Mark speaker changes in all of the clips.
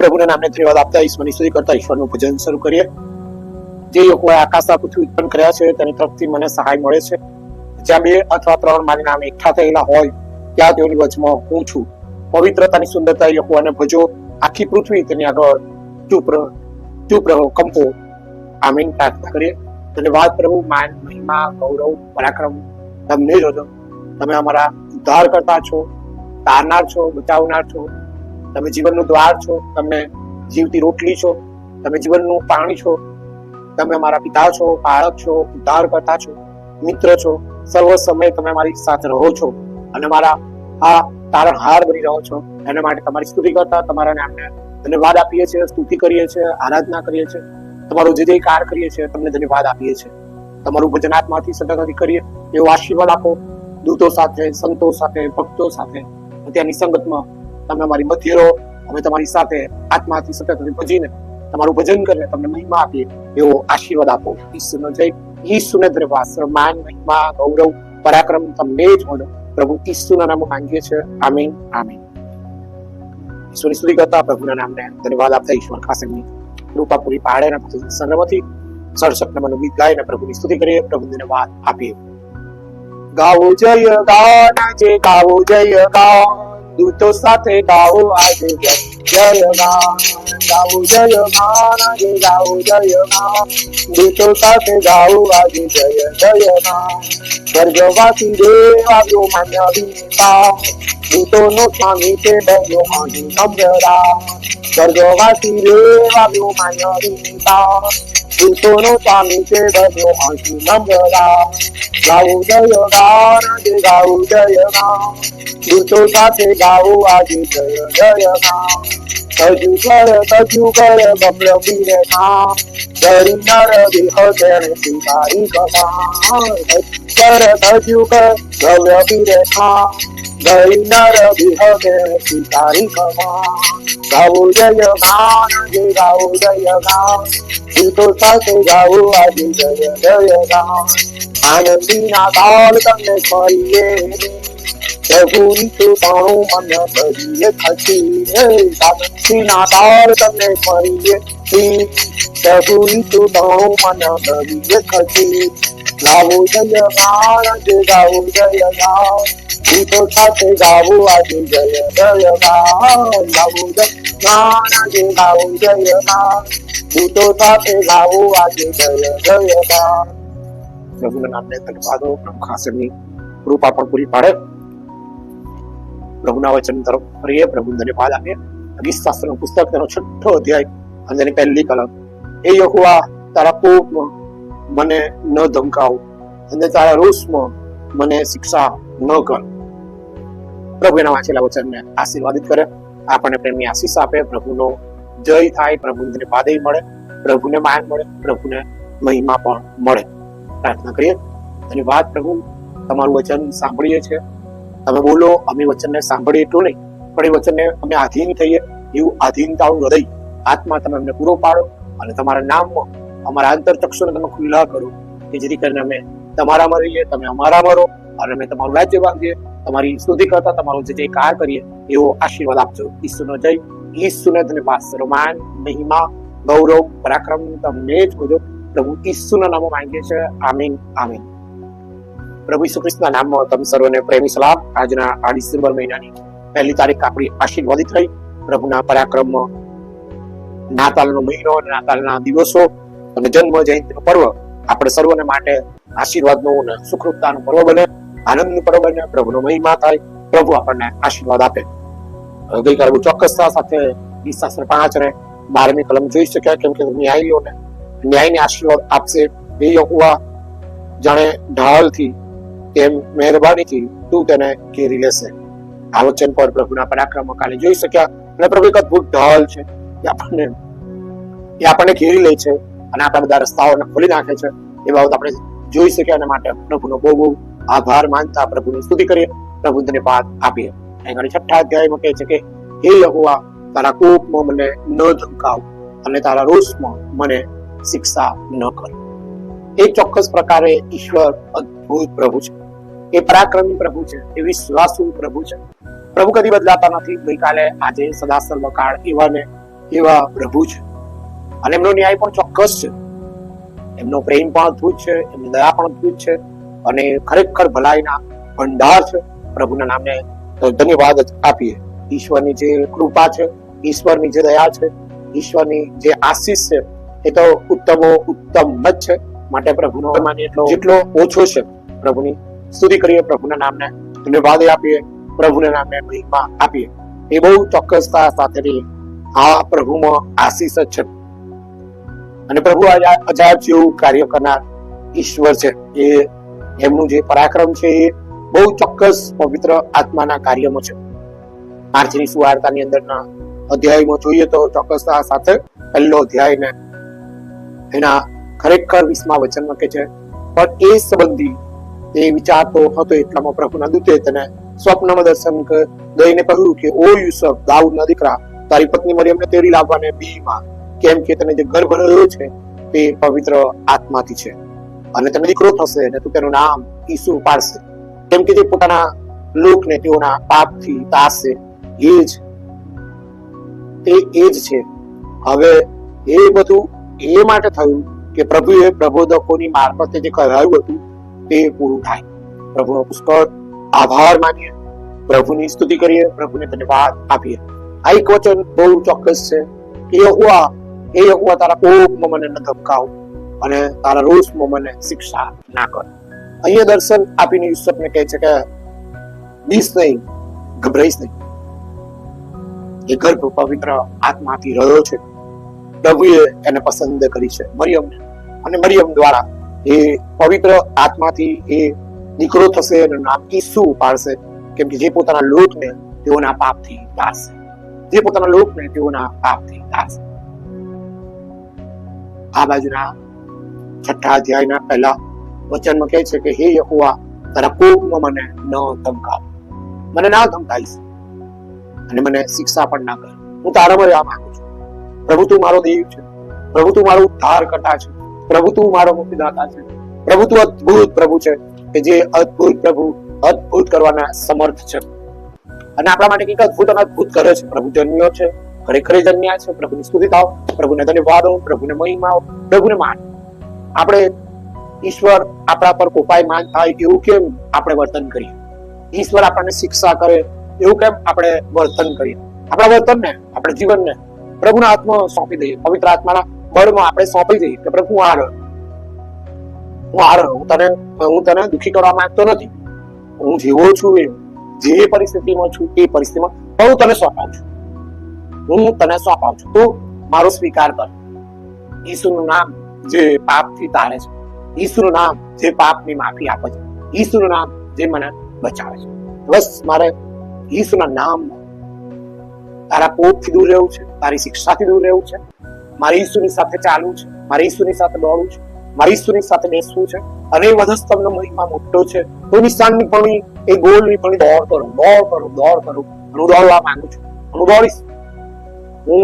Speaker 1: પ્રભુના નામને ધન્યવાદ આપતા ઈશ્વરની સ્તુતિ કરતા ઈશ્વરનું ભજન શરૂ કરીએ. જે લોકોએ આકાશ આ પૃથ્વી ઉત્પન્ન કર્યા છે તેની તરફથી મને સહાય મળે છે. જ્યાં 2 અથવા 3 મારી નામે એકઠા થયેલા હોય ત્યાં તેઓની વચમાં હું છું. પવિત્રતાની સુંદરતા એ લોકોને ભજો. આખી પૃથ્વી તેની આગળ ચૂપ રહો, કંપો. આમીન. પ્રાર્થના કરીએ. ધન્યવાદ પ્રભુ. માન, મહિમા, ગૌરવ, પરાક્રમ તમને જ હતો. તમે અમારા ઉદ્ધાર કરતા છો, તારનાર છો, બચાવનાર છો. તમે જીવનનું દ્વાર છો. તમે જીવતી રોટલી છો. તમે જીવનનું પાણી છો. તમે અમારા પિતા છો, પાળક છો, ઉદ્ધાર કરતા છો, મિત્ર છો. સર્વ સમય તમે અમારી સાથે રહો છો અને મારા આ તારણહાર બની રહો છો. એના માટે તમારી સ્તુતિ કરતા તમારા નામને ધન્યવાદ આપીએ છીએ, સ્તુતિ કરીએ છીએ, આરાધના કરીએ છીએ. તમારું જે કાર કરીએ છીએ તમને ધન્યવાદ આપીએ છીએ. તમારું ભજન આત્માથી સતત કરીએ એવો આશીર્વાદ આપો. દૂતો સાથે, સંતો સાથે, ભક્તો સાથે ત્યાંની સંગતમાં તમે અમારી મધ્ય રહો. અમે તમારી સાથે આત્માથી સતત ભજીને તમારું ભજન કરીએ, તમને મહિમા આપીએ એવો આશીર્વાદ આપો. ઈસુનો જય, ઈસુને ધન્યવાદ, માન, મહિમા, ગૌરવ, પરાક્રમ તમને જ મળો. પ્રભુ ઈસુના નામે માંગીએ છીએ. આમીન, આમીન. ઈશ્વરની સ્તુતિ કરતા પ્રભુના નામને ધન્યવાદ આપતા ઈશ્વર ખાસ એમની કૃપા પૂરી પાડે ને સંગ્રહમાંથી સડસઠ ગીત ગાઈને પ્રભુની સ્તુતિ કરીએ, પ્રભુને ધન્યવાદ આપીએ. ગાવો જય ગાન, આજે ગાવો જય ગાન, દૂતો સાથે ગાવો આજે જય ગાન. ગાવો જય ગાન, આજે ગાવો જય ગાન, દૂતો સાથે ગાવો આજે જય ગાન. સ્વર્ગવાસી દેવ આવ્યો માન્ય વિનેતા, દૂતોનો સ્વામી તે બન્યો અહીં નમ્રતા. સ્વર્ગવાસી દેવ આવ્યો માન્ય વિનેતા, દૂતોનો સ્વામી તે બન્યો અહીં નમ્રતા. ગાવો જય ગાન, આજે ગાવો જય ગાન, દૂતો સાથે ગાવો આજે જય ગાન. તજુ કર બમલંબી રે નામ, ધરી નર દેહ તેને સ્વીકારી કમાન. તજુ કર બમલંબી રે નામ, ધરી નર દેહ તેને સ્વીકારી કમાન. ગાવો જય ગાન, આજે ગાવો જય ગાન, દૂતો સાથે ગાવો આજે જય ગાન. આનંદીના તાલ તમને ફરીએ, પ્રભુની કૃપાનું મન ભરીએ ખસી. આનંદીના તાલ તમને ફરીએ, પ્રભુની કૃપાનું મન ભરીએ ખસી. ગાવો જય ગાન, આજે ગાવો જય ગાન, દૂતો સાથે ગાવો આજે જય ગાન. ગાવો જય ગાન, આજે ગાવો જય ગાન, દૂતો સાથે ગાવો આજે જય ગાન. પ્રભુના નામને ધન્યવાદો. પ્રભુ ખાસ એમની કૃપા પણ પૂરી પાડે. પ્રભુના વચન તરફ ફરીએ, પ્રભુ ધન્યવાદ આપીએ. ગીત શાસ્ત્રનું પુસ્તક તેનો 6ઠો અધ્યાય અને તેની 1લી કલમ. એ યહોવા તારા કોપમાં મને ન ધમકાવ અને તારા રોષમાં મને શિક્ષા ન કર. પ્રભુ એના વાંચેલા વચનને આશીર્વાદિત કરે, આપણને પ્રેમની આશીષ આપે. પ્રભુનો જય થાય, પ્રભુને ધન્યવાદ મળે, પ્રભુને માન મળે, પ્રભુને મહિમા પણ મળે. પ્રાર્થના કરીએ. ધન્યવાદ પ્રભુ, તમારું વચન સાંભળીએ છીએ. તમે બોલો, અમે વચનને સાંભળીએ એટલું નહીં, પણ એ વચનને અમે આધીન થઈએ એવું આધીનતાનું હૃદય આત્મા તમે અમને પૂરો પાડો અને તમારા નામમાં અમારા આંતરચક્ષુને તમે ખુલ્લા કરો કે જેથી કરીને અમે તમારામાં રહીએ, તમે અમારામાં રહો અને અમે તમારું રાજ્ય બાંધીએ. તમારી સ્તુતિ કરતા તમારો જે કાર કરીએ એવો આશીર્વાદ આપજો. ઈસુનો જય, ઈસુને ધન્યવાદ, માન, મહિમા, ગૌરવ, પરાક્રમ તમને જ બોલો. પ્રભુ ઈસુના નામમાં માંગીએ છીએ. આમીન, આમીન. પ્રભુ ઈસુ ખ્રિસ્તના નામમાં તમે સર્વને પ્રેમી સલામ. આજના આ ડિસેમ્બર મહિનાની 1લી તારીખ આપણી આશીર્વાદિત રહી. પ્રભુના પરાક્રમમાં નાતાલનો મહિનો, નાતાલના દિવસો અને જન્મ જયંતિનો પર્વ આપણે સર્વને માટે આશીર્વાદનો અને સુખરૂપતાનો પર્વ બને, આનંદનો પર્વ બને. પ્રભુનો મહિમા થાય, પ્રભુ આપણને આશીર્વાદ આપે. ગઈકાલે બહુ ચોક્કસતા સાથે ગીત શાસ્ત્ર 5 અને 12મી કલમ જોઈ શક્યા, કેમ કે ન્યાયીઓને ન્યાયને આશીર્વાદ આપશે. એ યહોવા જાણે ઢાલથી તેમ મહેરબાનીથી તું તેને ઘેરી લેશે. આ વચન પર પ્રભુના પરાક્રમ કાલે જોઈ શક્યા. અને પ્રભુ એક અદભુત ઢાલ છે, એ આપણને ઘેરી લે છે અને આપણા બધા રસ્તાઓને ખોલી નાખે છે. એ બાબત આપણે જોઈ શક્યા. એના માટે પ્રભુનો બહુ બહુ આભાર માનતા પ્રભુની સ્તુતિ કરીએ, પ્રભુ ધન્યવાદ આપીએ. અહીં 6ઠા અધ્યાયમાં કહે છે કે હે યહોવા તારા કોપમાં મને ન ધમકાવ અને તારા રોષમાં મને શિક્ષા ન કર. એ ચોક્કસ પ્રકારે ઈશ્વર અદભુત પ્રભુ છે, એ પરાક્રમી પ્રભુ છે, એ વિશ્વાસુ પ્રભુ છે. પ્રભુ કદી બદલાતા નથી. ગઈકાલે, આજે, સદા સર્વકાળ એવા ને એવા પ્રભુ છે. અને એમનો ન્યાય પણ ચોક્કસ છે, એમનો પ્રેમ પણ અદભુત છે, એમની દયા પણ અદભુત છે, અને ખરેખર ભલાઈના ભંડાર છે. પ્રભુના નામને ધન્યવાદ આપીએ. ઈશ્વરની જે કૃપા છે, ઈશ્વરની જે દયા છે, ઈશ્વરની જે આશીષ છે, એ તો ઉત્તમ જ છે. માટે પ્રભુનો માની એટલો જેટલો ઓછો છે. પ્રભુની સ્તુતિ કરીએ, પ્રભુના નામને ધન્યવાદ આપીએ, પ્રભુના નામને મહિમા આપીએ. એ બહુ ચોક્કસતા સાથેની આ પ્રભુમાં આશીષ જ છે. અને પ્રભુ અજાયબ જેવું કાર્ય કરનાર ઈશ્વર છે. એ એમનું જે પરાક્રમ છે એ બહુ ચોક્કસ પવિત્ર આત્માના કાર્યમાં છે. માર્ચની સુવાર્તાની અંદરના અધ્યાયમાં જોઈએ તો ચોક્કસતા સાથે પહેલો અધ્યાય ને એના ખરેખર 20મા વચનમાં કે છે, પણ એ સંબંધી એ વિચારતો હતો એટલામાં પ્રભુના દૂતે તેને સ્વપ્નમાં દર્શન દઈને કહ્યું કે ઓ યુસુફ, દાઉદના દીકરા, તારી પત્ની મરિયમને તેડી લાવવાને બીમાં, કેમ કે તને જે ગર્ભ રહ્યો છે તે પવિત્ર આત્માથી છે, અને તને દીકરો થશે અને તું તેનું નામ ઈસુ પાડશે, કેમ કે તે પોતાના લોકને તેઓના પાપથી તારશે. એ જ છે. હવે એ બધું એ માટે થયું કે પ્રભુએ પ્રબોધકોની મારફતે જે કહેવાયું હતું તે પૂરું થાય. પ્રભુનો પુષ્કળ આભાર માનીએ, પ્રભુની સ્તુતિ કરીએ, પ્રભુને ધન્યવાદ આપીએ. આ એક વચન બહુ ચોક્કસ છે કે યહોવા તારા કોપમાં મને ન ધમકાવ અને તારા રોષમાં મને શિક્ષા ના કર. અહીંયા દર્શન આપીને યુસુફને કહે છે કે બીસ નહીં, ગભરાઈશ નહીં. એ ગર્ભ પવિત્ર આત્માથી રહ્યો છે. પ્રભુએ એને પસંદ કરી છે, મરિયમને, અને મરિયમ દ્વારા એ પવિત્ર આત્માથી એ દીકરો થશે અને નામ ઈસુ પાડશે, કેમ કે જે પોતાના લોકને તેઓના પાપથી તારશે, જે પોતાના લોકને તેઓના પાપથી તારશે. આ બાજુના 6થા અધ્યાયના પહેલા વચનમાં કહે છે કે હે યહોવા, તારા કોપમાં મને ન ધમકાવ, મને ના ધમકાઈશ અને મને શિક્ષા પણ ના કર. હું તારામાં રહેવા માંગુ છું. પ્રભુ તું મારો દેવ છે, પ્રભુ તું મારો ઉદ્ધાર કરતા છે, પ્રભુ તું મારો મુક્તિદાતા છે, પ્રભુ તું અદ્ભુત પ્રભુ છે કે જે અદ્ભુત પ્રભુ અદ્ભુત કરવાના સમર્થ છે. અને આપણા માટે કંઈક અદ્ભુત અને અદ્ભુત કરે છે. પ્રભુ જન્મ્યો છે, ખરેખર જન્મ્યા છે. પ્રભુની સ્તુતિ થાવ, પ્રભુને ધન્યવાદ, પ્રભુને મહિમા, પ્રભુને માન. આપણે ઈશ્વર આપણા પર કોપાયમાન થાય એવું કેમ આપણે વર્તન કરીએ? ઈશ્વર આપણને શિક્ષા કરે એવું કેમ આપણે વર્તન કરીએ? આપણા વર્તનને, આપણા જીવનને પ્રભુના હાથમાં સોંપી દઈએ, પવિત્ર આત્માના બળમાં આપણે સોંપી દઈએ કે પ્રભુ હું તને દુઃખી કરવા માંગતો નથી. હું જેવો છું એ જે પરિસ્થિતિમાં છું એ પરિસ્થિતિમાં હું તને સોંપાવું છું. તું મારો સ્વીકાર કર. ઈસુનું નામ જે પાપથી તારે છે, ઈસુનું નામ જે પાપની માફી આપે છે, ઈસુનું નામ જે મને બચાવે છે. બસ મારે ઈસુના નામ તારા કોપથી દૂર રહેવું છે, તારી શિક્ષાથી દૂર રહેવું છે, મારે ઈસુની સાથે ચાલવું છે, મારે ઈસુની સાથે દોડવું છે, મારે ઈસુની સાથે બેસવું છે. અને એ વધસ્તંભનો મહિમા મોટો છે. તો નિશાનની પણ એ ગોળની પણ દોડ કરું. હું દોડવા માંગુ છું. હું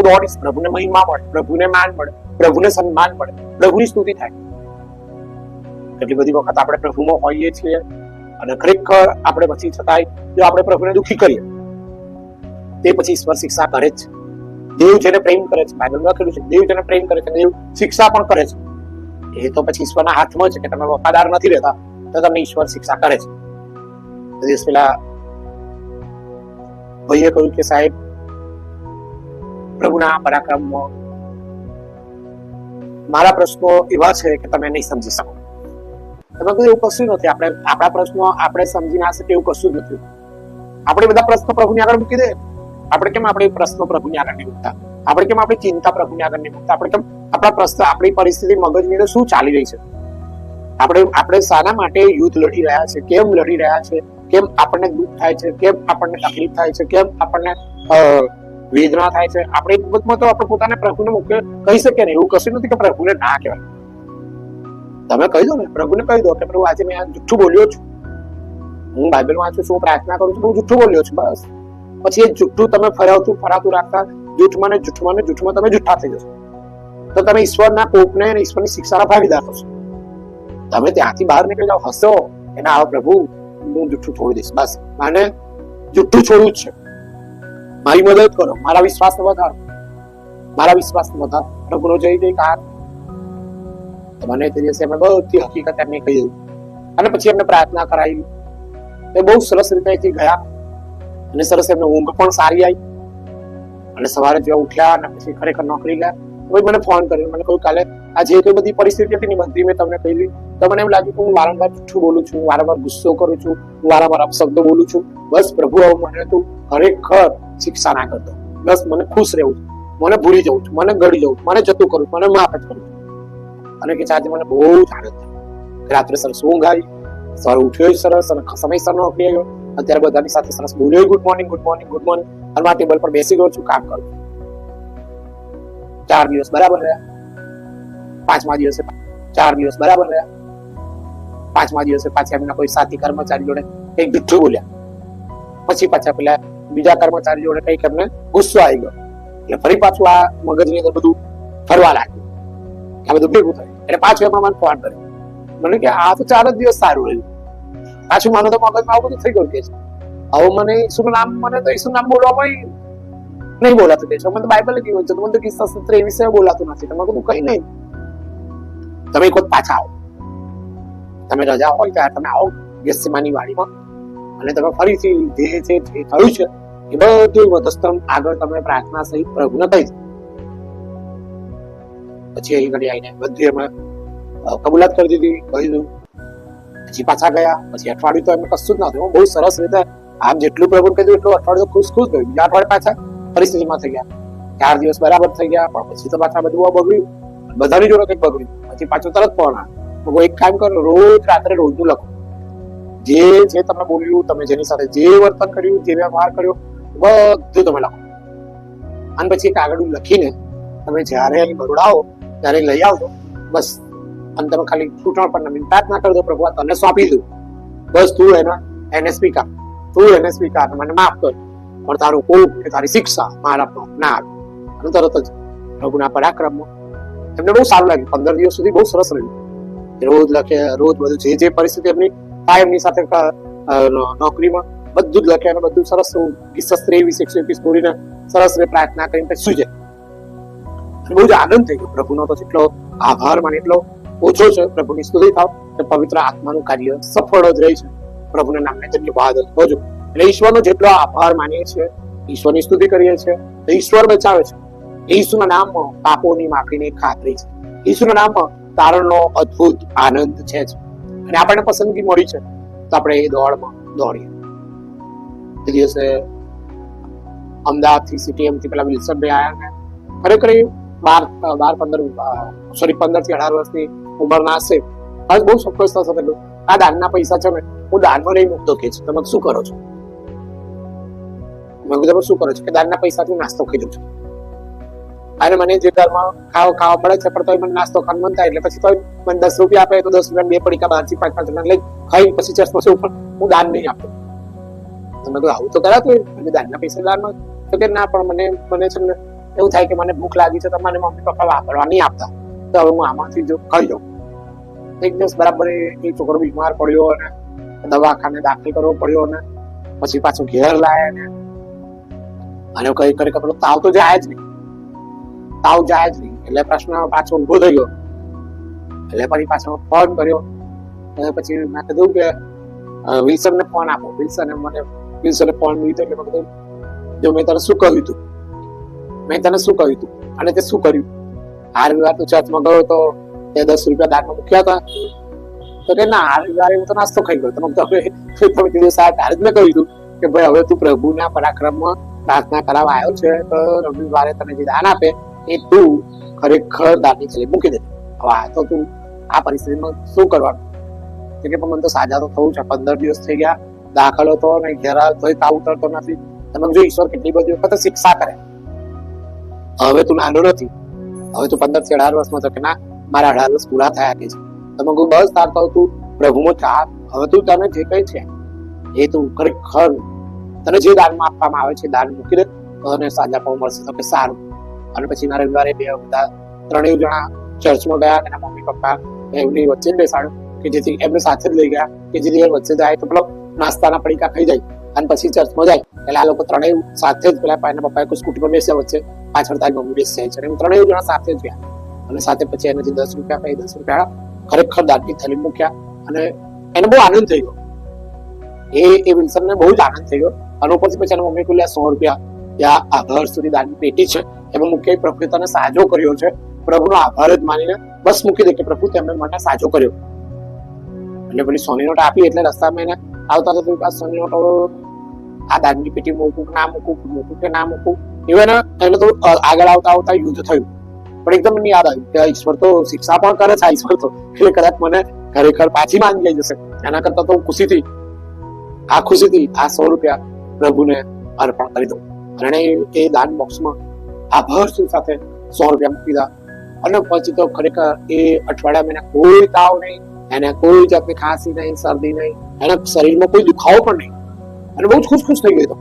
Speaker 1: દોડીશ. પ્રભુને મહિમા મળે, પ્રભુને માન મળે, પ્રભુને સન્માન મળે, પ્રભુની સ્તુતિ થાય. કેટલી બધી વખત આપણે પ્રભુમાં હોઈએ છીએ અને ખરેખર આપણે પછી છતાંય જો આપણે પ્રભુને દુઃખી કરીએ તે પછી ઈશ્વર શિક્ષા કરે છે. દેવ જેને પ્રેમ કરે છે, બાઇબલમાં લખેલું છે, દેવ જેને પ્રેમ કરે છે દેવ શિક્ષા પણ કરે છે. એ તો પછી ઈશ્વરના હાથમાં છે કે તમે વફાદાર નથી રહેતા તો તમને ઈશ્વર શિક્ષા કરે છે. દિવસ પહેલા ભાઈએ કહ્યું કે સાહેબ, પ્રભુના પરાક્રમમાં મારા પ્રશ્નો એવા છે કે તમે નહીં સમજી શકો. તમે કહ્યું એવું કશું નથી. આપણે આપણા પ્રશ્નો આપણે સમજી ના શકીએ એવું કશું જ નથી. આપણે બધા પ્રશ્નો પ્રભુની આગળ મૂકી દે. આપણે કેમ આપણે પ્રશ્નો પ્રભુની આગળ નહીં મૂકતા? આપણે કેમ આપણી ચિંતા પ્રભુની આગળ નહીં મૂકતા? આપણે કેમ આપણા પ્રશ્ન, આપણી પરિસ્થિતિ, મગજની અંદર શું ચાલી રહી છે, આપણે શાના માટે યુદ્ધ લડી રહ્યા છે, કેમ લડી રહ્યા છે, કેમ આપણને દુઃખ થાય છે, કેમ આપણને તકલીફ થાય છે, કેમ આપણને વેદના થાય છે, આપણે એ બાબતમાં તો આપણે પોતાને પ્રભુને કહી શકીએ ને. એવું કશું નથી કે પ્રભુને ના કહેવાય. તમે કહી દો ને, પ્રભુને કહી દો કે પ્રભુ આજે મેં જુઠ્ઠું બોલ્યો છું, હું બાઇબલ વાંચું છું, હું પ્રાર્થના કરું છું, હું જુઠ્ઠું બોલ્યો છું. બસ પછી એ જુઠ્ઠું તમે ફરાતું રાખતા જૂઠમાં તમે જુઠ્ઠા થઈ જશો. તો તમે ઈશ્વરના કોપને અને ઈશ્વરની શિક્ષાના ભાગીદાર થશો. તમે ત્યાંથી બહાર નીકળી જાઓ, હસો એના આવો પ્રભુ હું જુઠ્ઠું છોડી દઈશ. બસ માને જુઠ્ઠું છોડવું જ છે. મારી મદદ કરો, મારા વિશ્વાસને વધારો. મારા વિશ્વાસ વધાર. પ્રભુનો જય જયકાર. મને તે દિવસે એમણે બધી હકીકત એમને કહી દીધું અને પછી એમને પ્રાર્થના કરાવી. એ બહુ સરસ રીતે અહીંથી ગયા અને સરસ એમને ઊંઘ પણ સારી આવી અને સવારે જેવા ઉઠ્યા અને પછી ખરેખર નોકરી ગયા. પછી મને ફોન કર્યો, મને કહ્યું કાલે આ જે કોઈ બધી પરિસ્થિતિ હતી ને બધી મેં તમને કહી. તો મને એમ લાગ્યું કે હું વારંવાર જૂઠું બોલું છું, વારંવાર ગુસ્સો કરું છું, હું વારંવાર અપશબ્દો બોલું છું. બસ પ્રભુ હવે મને તું ખરેખર શિક્ષા ના કરતો. બસ મને ખુશ રહેવું છું, મને ભૂલી જવું છું, મને ગળી જવું છું, મને જતું કરું, મને માફ જ કરું. અને કે આજે મને બહુ જ આનંદ થયો. રાત્રે સરસ ઊંઘ આવી, સવારે ઉઠ્યો સરસ અને સમયસર નોકરી આવ્યો. અત્યારે બધાની સાથે સરસ બોલ્યો, good morning good morning good morning. અને મારા ટેબલ પર બેસી ગયો છું, કામ કરું. 4 દિવસ બરાબર રહ્યા. 5મા દિવસે 4 દિવસ બરાબર રહ્યા. 5મા દિવસે પાછા એમના કોઈ સાથી કર્મચારી જોડે કઈક જુઠ્ઠું બોલ્યા. પછી પાછા પેલા બીજા કર્મચારી જોડે કઈક એમને ગુસ્સો આવી ગયો. એટલે ફરી પાછું આ મગજની અંદર બધું ફરવા લાગ્યું. આ બધું ભેગું થયું એટલે પાછું એમાં મને ફોન કર્યો. મને કે આ તો 4 જ દિવસ સારું રહ્યું. પાછું માનો તો મગજમાં આવું બધું થઈ ગયું કે હવે મને ઈસુનું નામ, મને તો ઈસુનું નામ બોલવામાં નહીં બોલાતું કે છે. મને તો બાઇબલ કીધું છે, મને તો કિસ્સા 17:23 બોલાતું નથી. તમે કીધું કઈ નહીં, તમે એક વખત પાછા આવો, તમે રજા હોય ત્યારે તમે આવો ગેસમાની વાડીમાં અને તમે ફરીથી જે થયું છે એ બધું વધસ્તમ આગળ તમે પ્રાર્થના સહિત પ્રભુને કહી દો. પછી એ ઘડી આવીને બધું એમણે કબૂલાત કરી દીધી, કહી દીધું. પછી પાછા ગયા. પછી અઠવાડિયું તો એમને કશું જ ના થયું. બહુ સરસ રીતે આમ જેટલું પ્રભુ કહી દીધું એટલું અઠવાડિયું ખુશ ગયું. બીજા અઠવાડિયે પાછા પરિસ્થિતિમાં થઈ ગયા. 4 દિવસ બરાબર થઈ ગયા, પણ પછી તો પાછા બધું બગડ્યું, બધાની જોડે કંઈક બગડ્યું. પછી પાછું તરત ફોન આવ્યો. એક કામ કરો, રોજ રાત્રે રોજનું લખો, જે તમે બોલ્યું, તમે જેની સાથે જે વર્તન કર્યું, જે વ્યવહાર કર્યો, બધું તમે લખો. અને પછી કાગળ લખીને તમે જયારે બરોડા આવો ત્યારે લઈ આવજો. બસ અને તમે ખાલી ચૂંટણ પર નમીને પ્રાર્થના કરી દો, પ્રભુ આ તને સોંપી દઉં, બસ તું એના NSP કા, તું NSP કા, મને માફ કર, પણ તારું કોપ કે તારી શિક્ષા મારા પર ના આવે. અને તરત જ પ્રભુના પરાક્રમમાં એમને બહુ સારું લાગ્યું. 15 દિવસ સુધી બહુ સરસ રહ્યું. રોજ લખે, રોજ બધું જે પરિસ્થિતિ એમની થાય એમની સાથે નોકરીમાં બધું જ લખે અને બધું સરસ કિસ્સા 23-121 બોલીને સરસ પ્રાર્થના કરીને પછી સુઈ જાય. બહુ જ આનંદ થઈ ગયો. પ્રભુનો તો જેટલો આભાર માને એટલો ઓછો છે. પ્રભુની સ્તુતિ થાવ કે પવિત્ર આત્માનું કાર્ય સફળ જ રહી છે. પ્રભુના નામને ધન્યવાદ હોજો. એટલે ઈશ્વરનો જેટલો આભાર માનીએ છીએ, ઈશ્વરની સ્તુતિ કરીએ છીએ, ઈશ્વર બચાવે છે. ઈસુના નામમાં પાપોની માફીની ખાતરી છે. ઈસુના નામમાં તારણનો અદ્ભુત આનંદ છે અને આપણને પસંદગી મળી છે તો આપણે એ દોડમાં દોડીએ. એ દિવસે અમદાવાદથી CTM થી પેલા વિલ્સનભાઈ આવ્યા ને ખરેખર 15 થી 18 વર્ષની ઉંમરના હશે. હવે બહુ ચોક્કસ થશે. આ દાનના પૈસા છે ને હું દાનમાં નહીં મૂકતો કે છે. તમે શું કરો છો? તમે શું કરો છો કે દાનના પૈસાથી નાસ્તો ખાઈ દઉં છું. અને મને જે ઘરમાં ખાવા પડે છે પણ તો મને નાસ્તો ખાવાનું મન થાય એટલે પછી તો મને 10 રૂપિયા આપે તો 10 રૂપિયા 2 પડીકા 5 રૂપિયા લઈ ખાઈ પછી ચર્ચમાં ઉપર હું દાન નહીં આપતો. તમે કહો આવું તો કરાતું હોય દાનના પૈસા દાનમાં? તો કે ના, પણ મને છે ને એવું થાય કે મને ભૂખ લાગી છે તો મને મમ્મી પપ્પા વાપરવા નહીં આપતા, તો હવે હું આમાંથી જો ખાઈ જાઉં. એક દિવસ બરાબર એ છોકરો બીમાર પડ્યો અને દવાખાને દાખલ કરવો પડ્યો અને પછી પાછો ઘેર લાયા અને કઈ કરી તાવ તો જાય જ નહીં. એટલે પ્રશ્ન પાછો ઉભો થઈ ગયો. એટલે ફરી પાછો ફોન કર્યો. પછી મેં કીધું કે વિલ્સનને ફોન આપો. વિલ્સને ફોન લીધો. એટલે મેં કીધું જો મેં તને શું કહ્યું હતું અને તે શું કર્યું? આ રવિવાર તો ચર્ચમાં ગયો તો તે 10 રૂપિયા દાનમાં મૂક્યા હતા. તો કે ના, આ રવિવારે હું તો નાસ્તો ખાઈ ગયો. તમે કીધું સાહેબ તારે જ મેં કહ્યું હતું કે ભાઈ હવે તું પ્રભુના પરાક્રમમાં પ્રાર્થના કરાવવા આવ્યો છે તો રવિવારે તને જે દાન આપે એ તું ખરેખર દાનની થેલી મૂકી દે. હવે આ તો તું આ પરિસ્થિતિમાં શું કરવાનું? કે મને તો સાજા તો થવું છે. 15 દિવસ થઈ ગયા, દાખલ હતો ને ઘેર તોય તાવ ઉતરતો નથી. તમે જો ઈશ્વર કેટલી બધી વખત શિક્ષા કરે. હવે તું નાનો નથી, હવે તું 15 થી 18 વર્ષમાં તો કે ના મારા 18 વર્ષ પૂરા થયા કે છે. તમે કહું બસ તાર તો તું પ્રભુમાં ચાલ. હવે તું તને જે કઈ છે એ તું ખરેખર તને જે દાનમાં આપવામાં આવે છે દાન મૂકી દે અને સાજા પાવ મળશે. તો કે સારું. અને પછી ના રવિવારે બધા 3 જણા ચર્ચમાં ગયા. એના મમ્મી પપ્પા એમની વચ્ચે બેસાડ્યું કે જેથી એમને સાથે જ લઈ ગયા કે જેથી વચ્ચે જાય તો પેલો નાસ્તાના પડીકા ખાઈ જાય. અને પછી ચર્ચમાં જાય એટલે આ લોકો ત્રણેય સાથે જ પેલા એના પપ્પાએ કોઈ સ્કૂટી પર બેસ્યા વચ્ચે, પાછળ તારી મમ્મી બેસી જાય છે અને ત્રણેય જણા સાથે જ ગયા. અને સાથે પછી એને જે 10 રૂપિયા આપે, 10 રૂપિયા ખરેખર દાનની થેલી મૂક્યા અને એને બહુ આનંદ થઈ ગયો. એ વિલ્સનને બહુ જ આનંદ થઈ ગયો. અને પછી એના મમ્મી કહ્યું 100 રૂપિયા ત્યાં આ ઘર સુધી દાનની પેટી છે એમાં મૂકી, પ્રભુએ તને સાજો કર્યો છે, પ્રભુનો આભાર જ માનીને બસ મૂકી દે કે પ્રભુ તમે મને સાજો કર્યો. એટલે પેલી સોની નોટ આપી એટલે રસ્તામાં એને આવતા હતા સોની નોટ આ દાનની પેટી મૂકું કે ના મૂકું, મૂકું કે ના મૂકું, એવું એને તો આગળ આવતા યુદ્ધ થયું. પણ એકદમ મને યાદ આવ્યું કે ઈશ્વર તો શિક્ષા પણ કરે છે, ઈશ્વર તો એટલે કદાચ મને ખરેખર પાછી માંગી લઈ જશે. એના કરતા તો ખુશીથી આ 100 રૂપિયા પ્રભુને અર્પણ કરી દઉં. અને એ દાન બોક્સમાં આભાર સાથે 100 રૂપિયા મૂકી દીધા. અને પછી તો ખરેખર એ અઠવાડિયામાં એને કોઈ તાવ નહીં, એને કોઈ જાતની ખાંસી નહીં, શરદી નહીં, એના શરીરમાં કોઈ દુખાવો પણ નહીં, અને બહુ જ ખુશ થઈ ગયો.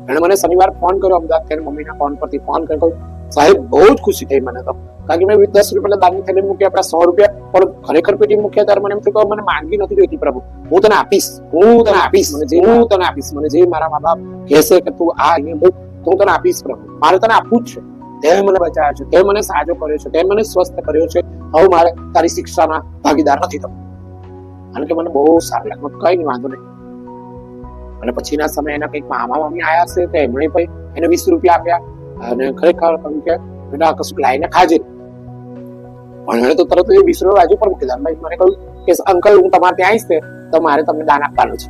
Speaker 1: એને મને શનિવાર ફોન કર્યો અમદાવાદ, ત્યારે મમ્મીના ફોન પરથી ફોન કર્યો, સાહેબ બહુ જ ખુશી થઈ મને તો, કારણ કે મેં 10 રૂપિયા દાનની થેલી મૂકી, આપણા 100 રૂપિયા પણ ખરેખર પેટી મૂક્યા. ત્યારે મને એમ થયું કે મને માંગી નથી જોઈતી પ્રભુ, હું તને આપીશ, મને જે મારા મા બાપ કહેશે કે તું આ અહીંયા મૂક, હું તને આપીશ પ્રભુ, મારે તને આપવું જ છે. તે મને બચાવ્યો છે, તે મને સાજો કર્યો છે, તે મને સ્વસ્થ કર્યો છે, હવે મારે તારી શિક્ષાના ભાગીદાર નથી થવું. અને કે મને બહુ સારું લાગ્યું, કઈ નહીં, વાંધો નહીં. અને પછીના સમયે એના કંઈક મામા મામી આવ્યા છે, તો એમણે પણ એને 20 રૂપિયા આપ્યા અને ખરેખર કહ્યું કે બેટા કશું લાઈને ખાજે. પણ એને તો તરત એ 20 રૂપિયા બાજુ પર મૂકી દીધા. મને કહ્યું કે અંકલ હું તમારે ત્યાં આવીશ તો મારે તમને દાન આપવાનું છે.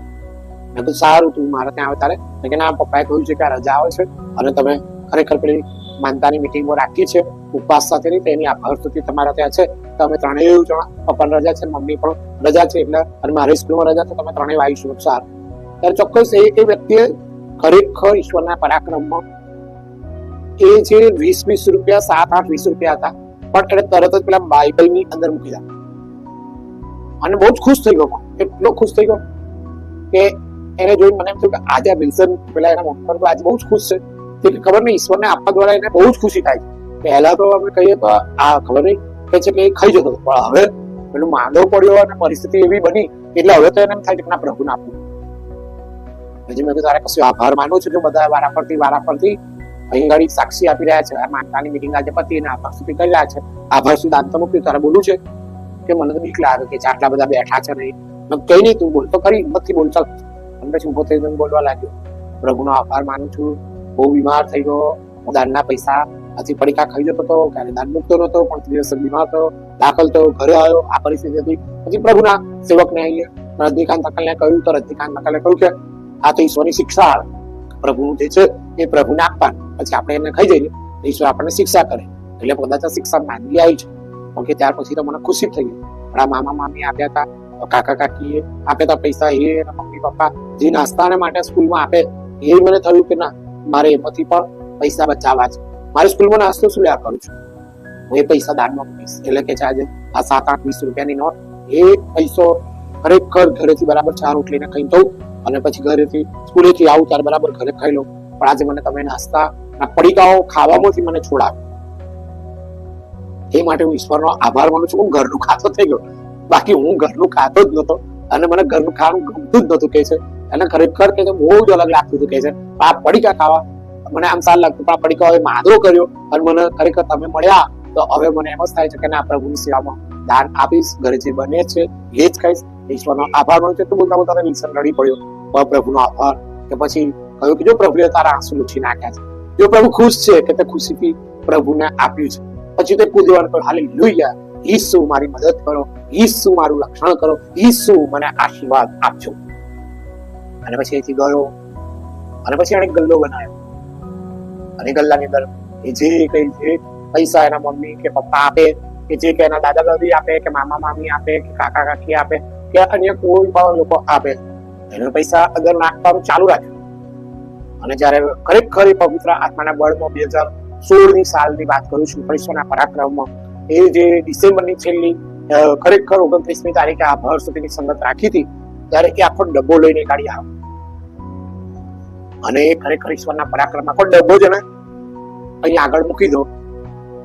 Speaker 1: મેં કહ્યું સારું, તું મારે ત્યાં આવે તારે. કે ના, પપ્પાએ કહ્યું છે કે આ રજા આવે છે અને તમે ખરેખર પેલી માનતાની મિટિંગો રાખી છે ઉપવાસ સાથેની, તેની આભાર સુધી તમારા ત્યાં છે. તમે ત્રણેય જણા, પપ્પાની રજા છે, મમ્મી પણ રજા છે, એટલે અને મારી સ્કૂલમાં રજા છે, તમે ત્રણેય આવીશું. સારું. ત્યારે ચોક્કસ એ વ્યક્તિએ ખરેખર ઈશ્વરના પરાક્રમમાં એ જે 20 રૂપિયા, 7-8 20 રૂપિયા હતા, પણ એને તરત જ પેલા બાઇબલની અંદર મૂકી દીધા અને બહુ જ ખુશ થઈ ગયો. એટલો ખુશ થઈ ગયો કે એને જોઈને મને એમ થયું કે આજે વિલ્સન પેલા એના મમ્મી પર આજે બહુ જ ખુશ છે કે ખબર નહીં ઈશ્વરને આપવા દ્વારા એને બહુ જ ખુશી થાય. પહેલા તો અમે કહીએ તો આ ખબર નહીં કે છે કે એ ખાઈ જતો, પણ હવે પેલું માંદો પડ્યો અને પરિસ્થિતિ એવી બની એટલે હવે તો એને એમ થાય કે ના પ્રભુને આપવું. હજી મેં તારે કશું આભાર માનું છું, જો બધા વારા ફરતી અહીં ગાડી સાક્ષી આપી રહ્યા છે. આ માનતાની મિટિંગ આજે પતિ એને આભાર સુધી કરી રહ્યા છે. આભાર સુધી દાન તો મૂક્યું, તારે બોલું છે કે મને તો બીક લાગે કે આટલા બધા બેઠા છે નહીં. કઈ નહીં, તું બોલ તો ખરી, નથી બોલ ચાલ. અને પછી ઉભો થઈ બોલવા લાગ્યો, પ્રભુનો આભાર માનું છું, બહુ બીમાર થઈ ગયો, હું દાનના પૈસા હજી પડીકા ખાઈ જતો હતો, ક્યારે દાન મૂકતો નતો, પણ દિવસ બીમાર થયો, દાખલ થયો, ઘરે આવ્યો, આ પરિસ્થિતિ હતી. પછી પ્રભુના સેવકને અહીંયા રજનીકાંત અકલને કહ્યું, તો રજનીકાંત અકલે કહ્યું કે આ તો ઈશ્વરની શિક્ષા, પ્રભુનું જે છે એ પ્રભુને આપવાનું, પછી આપણે એને ખાઈ જઈએ ઈશ્વર આપણને શિક્ષા કરે. એટલે કદાચ શિક્ષા માંગી આવી છે. ઓકે, ત્યાર પછી તો મને ખુશી થઈ ગઈ. આપણા મામા મામી આપ્યા હતા, કાકા કાકીએ આપ્યા હતા પૈસા, એ મમ્મી પપ્પા જે નાસ્તાને માટે સ્કૂલમાં આપે, એ મને થયું કે ના, મારે એમાંથી પણ પૈસા બચાવવા છે. મારી સ્કૂલમાં નાસ્તો શું લ્યા કરું છું, હું એ પૈસા દાનમાં મૂકીશ. એટલે કે આજે આ 7-8 20 રૂપિયાની નોટ, એ પૈસો ખરેખર ઘરેથી બરાબર 4 રોટલીને ખાઈ દઉં અને પછી ઘરેથી સ્કૂલેથી આવું ત્યારે બરાબર ઘરે ખાઈ લઉં. પણ આજે મને તમે નાસ્તા પડીકાઓ ખાવામાંથી મને છોડાવ્યો, એ માટે હું ઈશ્વરનો આભાર માનું છું. હું ઘરનું ખાતો થઈ ગયો, બાકી હું ઘરનું ખાતો જ નતો અને મને ઘરનું ખાવાનું ગમતું જ નતું કે છે. એને ખરેખર કે બહુ જ અલગ લાગતું હતું કે છે આ પડીકા ખાવા મને આમ સારું લાગતું, પણ આ પડીકા હવે માદો કર્યો અને મને ખરેખર તમે મળ્યા તો હવે મને એમ જ થાય છે કે ના, પ્રભુની સેવામાં દાન આપીશ, ઘરે જે બને છે એ જ ખાઈશ. ઈશ્વરનો આભાર માનું છું. એટલું બોલતા બોલતા વિલ્સન રડી પડ્યો, પ્રભુનો આભાર. કે પછી કહ્યું કે જો પ્રભુએ તારા આંસુ લૂછી નાખ્યા છે, જો પ્રભુ ખુશ છે કે તે ખુશીથી પ્રભુને આપ્યું છે. પછી તે કૂદવાનું, હાલેલુયા, ઈસુ મારી મદદ કરો, ઈસુ મારું રક્ષણ કરો, ઈસુ મને આશીર્વાદ આપજો. અને પછી અહીંથી ગયો અને પછી એને ગલ્લો બનાવ્યો અને ગલ્લાની અંદર એ જે કઈ જે પૈસા એના મમ્મી કે પપ્પા આપે, કે જે કે એના દાદા દાદી આપે, કે મામા મામી આપે, કે કાકા કાકી આપે, કે અન્ય કોઈ પણ લોકો આપે, એને પૈસા અંદર નાખવાનું ચાલુ રાખ્યું. અને જયારે ખરેખર પવિત્ર આત્માના બળમાં 2016ની સાલની વાત કરું છું, ઈશ્વરના પરાક્રમમાં એ જે ડિસેમ્બરની છેલ્લી ખરેખર 29મી તારીખે આ ભર સુધીની સંગત રાખી હતી, ત્યારે એ આખો ડબ્બો લઈને કાઢી આવ્યો. અને એ ખરેખર ઈશ્વરના પરાક્રમ આખો ડબ્બો જ એને અહીંયા આગળ મૂકી દો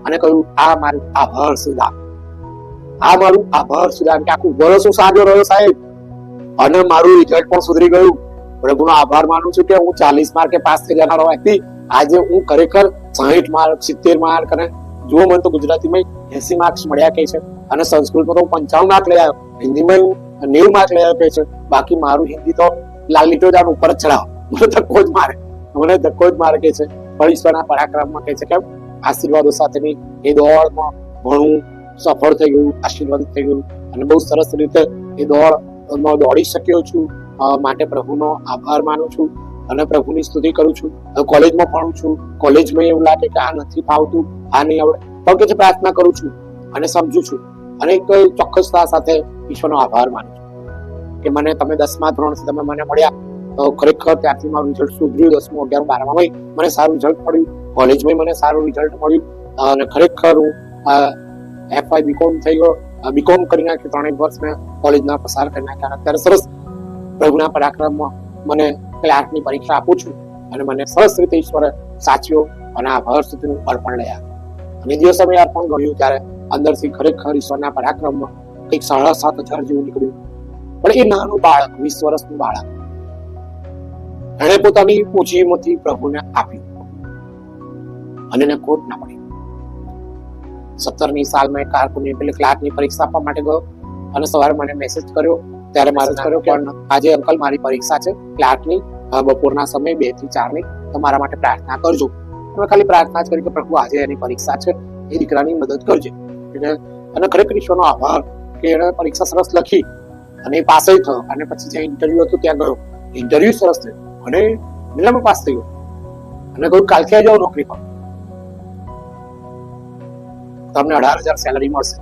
Speaker 1: અને કહ્યું આ મારું આભાર સુધા, આ મારું આભાર સુધા. કે આખું વર્ષો સાજો રહ્યો સાહેબ, અને મારું રિઝલ્ટ પણ સુધરી ગયું. પ્રભુનો આભાર માનું છું કે હું 40 માર્કે પાસ થઈ જનારો વ્યક્તિ આજે હું ખરેખર 60 માર્ક 70 માર્ક અને જો મને તો ગુજરાતીમાં 80 માર્ક્સ મળ્યા કે છે અને સંસ્કૃતમાં તો 55 માર્ક લઈ આવ્યો, હિન્દીમાં 90 માર્ક લઈ આવ્યો કે છે. બાકી મારું હિન્દી તો લાલ લીટોજાન ઉપર જ ચડાવ, મને ધક્કો જ મારે કે છે. પણ ઈશ્વરના પરાક્રમમાં કે છે કે આશીર્વાદો સાથેની એ દોડમાં ઘણું સફળ થઈ ગયું, આશીર્વાદિત થઈ ગયું અને બહુ સરસ રીતે એ દોડમાં દોડી શક્યો છું. માટે પ્રભુનો આભાર માનું છું અને પ્રભુની સ્તુતિ કરું છું. કોલેજમાં ભણું છું, કોલેજમાં એવું લાગે કે આ નથી ફાવતું, આ નહીં આવડે, પણ કે પ્રાર્થના કરું છું અને સમજુ છું અને એક ચોક્કસતા સાથે ઈશ્વરનો આભાર માનું છું કે મને તમે 10મા ધોરણથી તમે મને મળ્યા તો ખરેખર ત્યારથી મારું રિઝલ્ટ સુધર્યું. 10મું 11મું 12મામાં મને સારું રિઝલ્ટ મળ્યું, કોલેજમાં મને સારું રિઝલ્ટ મળ્યું અને ખરેખર હું FY BCom થઈ ગયો, BCom કરી નાખ્યું. 3 વર્ષ મેં કોલેજના પસાર કરી નાખ્યા. અત્યારે સરસ પ્રભુના પરાક્રમમાં મને ક્લાર્કની પરીક્ષા આપું છું અને મને સરસ રીતે ઈશ્વરે સાચ્યો અને આભાર સુધીનું અર્પણ લઈ આવ્યું. અને દિવસે મેં અર્પણ કર્યું ત્યારે અંદરથી ખરેખર ઈશ્વરના પરાક્રમમાં કંઈક 7,500 જેવું નીકળ્યું. પણ એ નાનું બાળક, 20 વર્ષનું બાળક, એણે પોતાની પૂંજીમાંથી પ્રભુને આપ્યું અને એને ખોટ ના પડી. 17મી સાલમાં કારકુની એટલે ક્લાર્કની પરીક્ષા આપવા માટે ગયો અને સવારે મને મેસેજ કર્યો. ત્યારે મારે કર્યો કે આજે અંકલ મારી પરીક્ષા છે ક્લાર્કની, બપોરના સમય 2 થી 4 ની, તો મારા માટે પ્રાર્થના કરજો. મેં ખાલી પ્રાર્થના જ કરી કે પ્રભુ આજે એની પરીક્ષા છે, એ દીકરાની મદદ કરજે. અને ખરેખર ઈશ્વરનો આભાર કે એણે પરીક્ષા સરસ લખી અને એ પાસ થયો. અને પછી જ્યાં ઇન્ટરવ્યુ હતું ત્યાં ગયો, ઇન્ટરવ્યુ સરસ થયું અને મેલામાં પાસ થઈ ગયો અને કહ્યું કાલથી જાઓ નોકરી પર, તમને 18,000 સેલરી મળશે.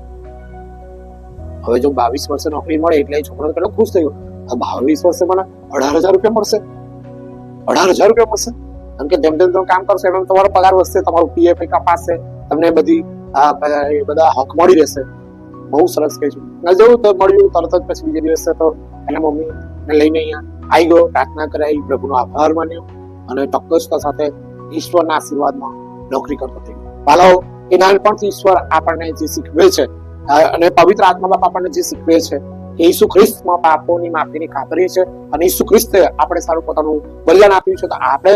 Speaker 1: હવે જો 22 વર્ષે નોકરી મળે એટલે છોકરો કેટલો ખુશ થયો. 22 વર્ષે મને 18,000 રૂપિયા મળશે, 18,000 રૂપિયા મળશે. કેમ કે જેમ જેમ તમે કામ કરશો એમ તમારો પગાર વધશે, તમારું PF કપાશે, તમને બધા હક મળી રહેશે. બહુ સરસ કહે છું. જેવું તો મળ્યું તરત જ પછી બીજે દિવસે તો એના મમ્મીને લઈને અહીંયા આવી ગયો, પ્રાર્થના કરાવી, પ્રભુનો આભાર માન્યો અને ચોક્કસતા સાથે ઈશ્વરના આશીર્વાદમાં નોકરી કરતો થઈ ગયો. ભાલો, એ નાનપણથી ઈશ્વર આપણને જે શીખવે છે અને પવિત્ર આત્મા બાપ આપણને જે શીખવે છે કે ઈસુ ખ્રિસ્તમાં પાપોની માફીની ખાતરી છે અને ઈસુ ખ્રિસ્તે આપણે સારું પોતાનું બલિદાન આપ્યું છે. તો આપણે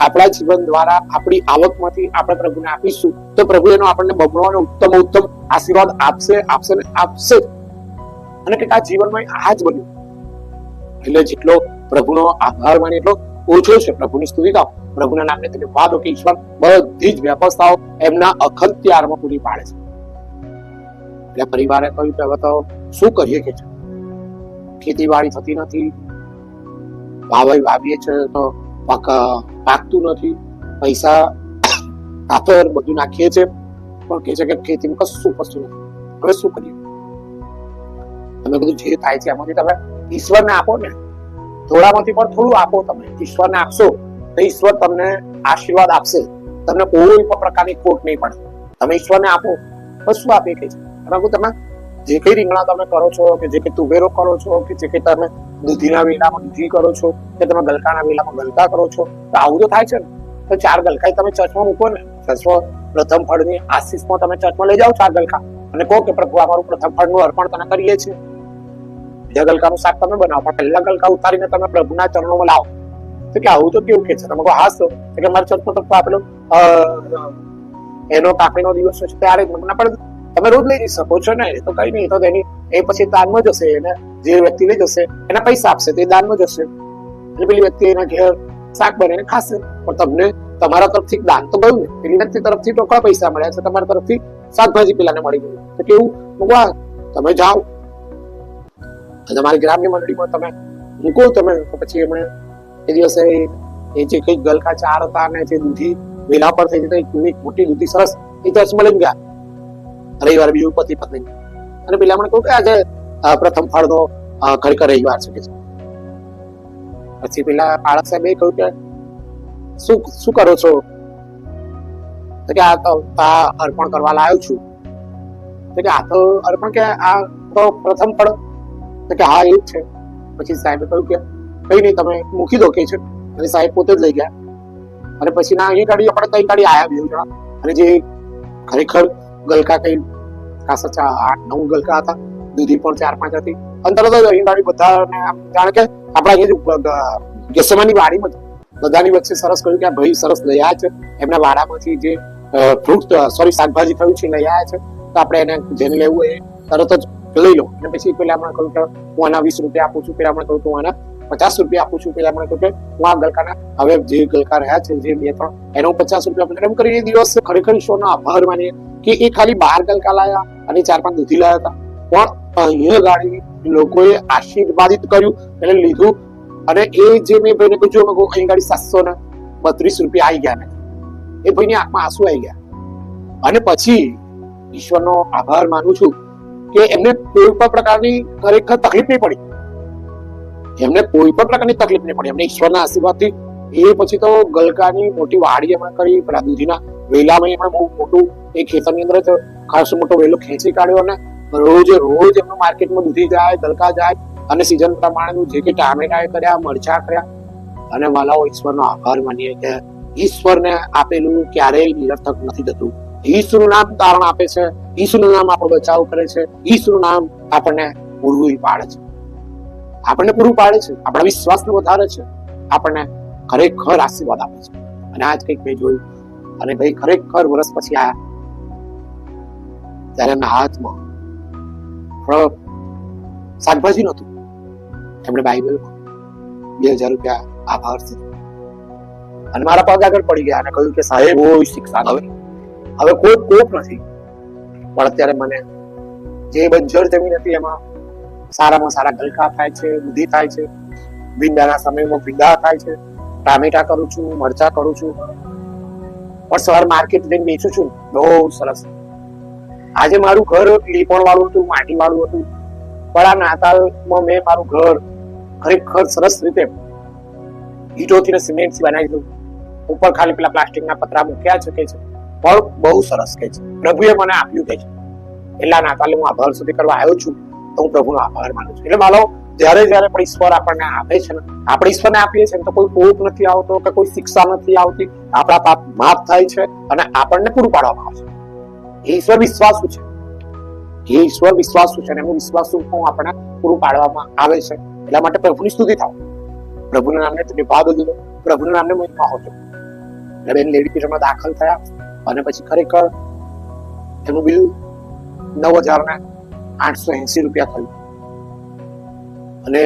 Speaker 1: આપણા જીવન દ્વારા આપણી આવકમાંથી આપણે પ્રભુને આપીશું તો પ્રભુ એનો આપણને બમણો અને ઉત્તમ આશીર્વાદ આપશે ને આપશે. અને કે આ જીવનમાં આ જ બન્યું. એટલે જેટલો પ્રભુનો આભાર માને એટલો ઓછો છે. પ્રભુની સ્તુતિ ગાઓ, પ્રભુના નામને તમે વાદો કે ઈશ્વર બધી જ વ્યવસ્થાઓ એમના અખત્યારમાં પૂરી પાડે છે. એટલે પરિવારે કહ્યું કે હવે તો શું કરીએ કે ખેતીવાડી થતી નથી, વાવીએ છે તો પાકતું નથી, પૈસા ખાતર બધું નાખીએ છે પણ કે છે કે ખેતીમાં કશું નથી. હવે શું કરીએ? તમે બધું જે થાય છે એમાંથી તમે ઈશ્વરને આપો ને, થોડામાંથી પણ થોડું આપો. તમે ઈશ્વરને આપશો તો ઈશ્વર તમને આશીર્વાદ આપશે, તમને કોઈ પણ પ્રકારની ખોટ નહીં પડે. તમે ઈશ્વરને આપો તો શું આપે કે છે? તમે જે કઈ રીંગણા તમે કરો છો કે જે કઈ તુવેરો કરો છો કે જે કઈ તમે દૂધીના વેલામાં દૂધી કરો છો કે તમે ગલકાના વેલામાં ગલકા કરો છો, તો આવું તો થાય છે ને. તો 4 ગલકા તમે ચર્ચમાં મૂકો ને, ચર્ચમાં પ્રથમ ફળની આશીષમાં તમે ચર્ચમાં લઈ જાઓ 4 ગલકા અને કહો કે પ્રભુ અમારું પ્રથમ ફળનું અર્પણ તમે કરીએ છીએ. બીજા ગલકાનું શાક તમે બનાવો પણ પહેલા ગલકા ઉતારીને તમે પ્રભુના ચરણોમાં લાવો. તો કે આવું તો કેવું કે છે? તમે કહો હાસ તો કે મારા ચર્ચમાં તો આપેલો એનો કાપણીનો દિવસ છે ત્યારે જ મને પણ તમે રોજ લઈ જઈ શકો છો ને. તો કઈ નહીં, તો તેની એ પછી દાનમાં જશે, એને જે વ્યક્તિ લઈ જશે એના પૈસા આપશે તે દાનમાં જશે અને પેલી વ્યક્તિ એના ઘેર શાક બનાવીને ખાશે. પણ તમને તમારા તરફથી દાન તો ગયું ને, પેલી વ્યક્તિ તરફથી ટોકડા પૈસા મળ્યા છે, તમારા તરફથી શાકભાજી પેલાને મળી ગયું. તો કેવું મૂકવા તમે જાઓ તમારી ગ્રામ્ય મંડળીમાં તમે મૂકો. તમે પછી એમણે એ દિવસે એ જે કઈ ગલકા 4 હતા અને જે દૂધી વેલા પર થઈ જતી મોટી દૂધી સરસ એ ચર્ચમાં લઈને ગયા. રવિવાર બીજું પતિ પત્ની અને પેલા મને કહ્યું કે આજે પ્રથમ ફળનો ખરેખર રવિવાર છે. પછી પેલા બાળક સાહેબ એ કહ્યું કે શું કરો છો? તો કે આ અર્પણ કરવા લાવ્યો છું. તો કે આ તો અર્પણ કે આ તો પ્રથમ ફળ? તો કે હા એ જ છે. પછી સાહેબે કહ્યું કે કઈ નહીં તમે મૂકી દો કે છે. અને સાહેબ પોતે જ લઈ ગયા. અને પછી ના એ ગાડી આપણે 3 ગાડી આવ્યા 2 જણા અને જે ખરેખર ગલકા કઈ ખાસા 8-9 ગલકા હતા, દૂધી પણ 4-5 હતી. અને તરત જ અહીં ગાડી બધાને જાણે કે આપણા ગેસમાની વાડીમાં બધાની વચ્ચે સરસ કહ્યું કે આ ભાઈ સરસ લઈ આવ્યા છે, એમના વાડામાંથી જે ફ્રૂટ શાકભાજી થયું છે લઈ આવ્યા છે, તો આપણે એને જેને લેવું એ તરત જ લઈ લો. અને પછી પેલા આપણે કહ્યું કે હું આના 20 રૂપિયા આપું છું, પેલા આપણે કહ્યું હું આના 50 રૂપિયા આપું છું, પેલા આપણે કહ્યું કે હું આ ગલકાના હવે જે ગલકા રહ્યા છે જે 2-3 એનો 50 રૂપિયા આપું. એમ કરીને એ દિવસ ખરેખર ઈશ્વરનો આભાર માનીએ કે એ ખાલી 12 ગલકા લાયા અને 4-5 દૂધી લાયા હતા, પણ અહીંયા ગાડી લોકોએ આશીર્વાદિત કર્યું, એને લીધું. અને એ જે મેં ભાઈને કહ્યું અહીં ગાડી 732 રૂપિયા આવી ગયા, એ ભાઈની આંખમાં આંસુ આવી ગયા. અને પછી ઈશ્વરનો આભાર માનું છું કે એમને કોઈ પણ પ્રકારની ખરેખર તકલીફ નહીં પડી, એમને કોઈ પણ પ્રકારની તકલીફ નહીં પડી. એમને ઈશ્વરના આશીર્વાદથી એ પછી તો ગલકાની મોટી વાડી એમણે કરી, પેલા દૂધીના વેલામાં એમણે બહુ મોટું એ ખેતરની અંદર જ ખાસો મોટો વેલો ખેંચી કાઢ્યો અને રોજ એમનું માર્કેટમાં દૂધી જાય, ગલકા જાય અને સીઝન પ્રમાણેનું જે કે ટામેટા કર્યા, મરચા કર્યા. અને વાલાઓ ઈશ્વરનો આભાર માનીએ કે ઈશ્વરને આપેલું ક્યારેય નિરર્થક નથી જતું. ઈશ્વરનું નામ તારણ આપે છે, ઈશ્વરનું નામ આપણો બચાવ કરે છે, ઈશ્વરનું નામ આપણને પૂરું પાડે છે, આપણા વિશ્વાસને વધારે છે, આપણને ખરેખર આશીર્વાદ આપે છે. અને આજ કંઈક મેં જોયું અને ભાઈ ખરેખર વર્ષ પછી આયા ત્યારે એમના હાથમાં શાકભાજી નહોતું, એમણે બાઇબલમાં 2000 રૂપિયા આભાર દીધો અને મારા પગ આગળ પડી ગયા અને કહ્યું કે સાહેબ કોઈ શિક્ષા હવે કોઈ કોપ નથી, પણ અત્યારે મને જે બંજર જમીન હતી એમાં સારામાં સારા ગલકા થાય છે, દૂધી થાય છે, ભીંડાના સમયમાં ભીંડા થાય છે, ટામેટા કરું છું, મરચા કરું છું, પણ સવાર માર્કેટ જઈને વેચું છું. બહુ સરસ. આજે મારું ઘર લીપણ વાળું હતું, માટી વાળું હતું, પણ આ નાતાલમાં મેં મારું ઘર ખરેખર સરસ રીતે ઈંટોથી ને સિમેન્ટથી બનાવી દીધું. ઉપર ખાલી પેલા પ્લાસ્ટિકના પતરા મૂક્યા છે કે છે, પણ બહુ સરસ કે છે. પ્રભુએ મને આપ્યું કે છે, એટલા નાતાલે હું આભાર સુધી કરવા આવ્યો છું, તો હું પ્રભુનો આભાર માનું છું. એટલે માનો જ્યારે પણ ઈશ્વર આપણને આપે છે ને, આપણે ઈશ્વરને આપીએ છીએ તો કોઈ કોપ નથી આવતો કે કોઈ શિક્ષા નથી આવતી, આપણા પાપ માફ થાય છે અને આપણને પૂરું પાડવામાં આવે છે. એ ઈશ્વર વિશ્વાસુ છે, અને એનું વિશ્વાસુ આપણને પૂરું પાડવામાં આવે છે. એટલા માટે પ્રભુની સ્તુતિ થાવ, પ્રભુના નામને તમે ભાવ દીધો, પ્રભુના નામને મહિમા હોતો. એટલે બેન લેડી પીરિયડમાં દાખલ થયા અને પછી ખરેખર એનું બિલ 9,880 રૂપિયા થયું અને